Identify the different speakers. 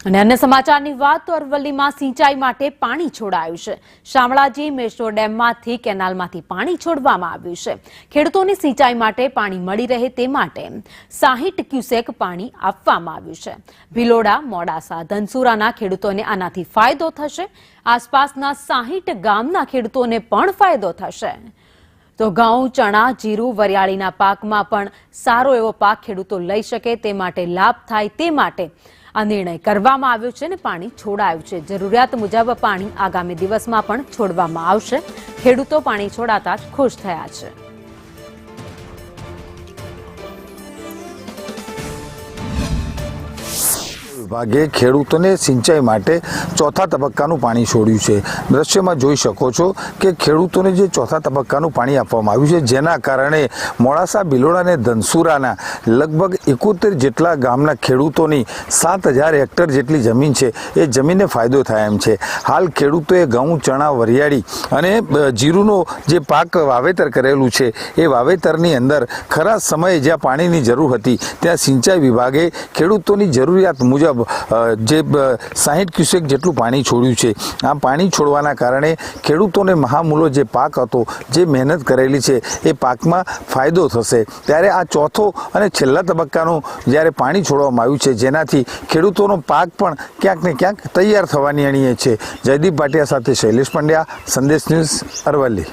Speaker 1: અને અન્ય સમાચારની વાત તો અરવલ્લીમાં સિંચાઈ માટે પાણી છોડાયું છે। શામળાજી મેશ્વો ડેમમાંથી કેનાલમાંથી પાણી છોડવામાં આવ્યું છે। ખેડૂતોને સિંચાઈ માટે પાણી મળી રહે તે માટે 60 ક્યુસેક પાણી આપવામાં આવ્યું છે। ભિલોડા, મોડાસા, ધનસુરાના ખેડૂતોને આનાથી ફાયદો થશે। આસપાસના 60 ગામના ખેડૂતોને પણ ફાયદો થશે। તો ઘઉં, ચણા, જીરું, વરિયાળીના પાકમાં પણ સારો એવો પાક ખેડૂતો લઈ શકે તે માટે લાભ થાય તે માટે આ નિર્ણય કરવામાં આવ્યો છે અને પાણી છોડાયું છે। જરૂરિયાત મુજબ પાણી આગામી દિવસમાં પણ છોડવામાં આવશે। ખેડૂતો પાણી છોડાતા જ ખુશ થયા છે।
Speaker 2: વિભાગે ખેડૂતોને સિંચાઈ માટે ચોથા તબક્કાનું પાણી છોડ્યું છે। દ્રશ્યમાં જોઈ શકો છો કે ખેડૂતોને જે ચોથા તબક્કાનું પાણી આપવામાં આવ્યું છે, જેના કારણે મોડાસા, ભિલોડા અને ધનસુરાના લગભગ 71 જેટલા ગામના ખેડૂતોની 7000 હેક્ટર જેટલી જમીન છે એ જમીનને ફાયદો થાય એમ છે। હાલ ખેડૂતોએ ઘઉં, ચણા, વરિયાળી અને જીરુનો જે પાક વાવેતર કરેલું છે એ વાવેતરની અંદર ખરા સમયે જ્યાં પાણીની જરૂર હતી ત્યાં સિંચાઈ વિભાગે ખેડૂતોની જરૂરિયાત મુજબ જે 60 ક્યુસેક જેટલું પાણી છોડ્યું છે। આ પાણી છોડવાના કારણે ખેડૂતોને મહામૂલો જે પાક હતો, જે મહેનત કરેલી છે એ પાકમાં ફાયદો થશે। ત્યારે આ ચોથો અને છેલ્લા તબક્કાનું જ્યારે પાણી છોડવામાં આવ્યું છે, જેનાથી ખેડૂતોનો પાક પણ ક્યાંક ને ક્યાંક તૈયાર થવાની અણીએ છે। જયદીપ ભાટિયા સાથે શૈલેષ પંડ્યા, સંદેશ ન્યૂઝ, અરવલ્લી।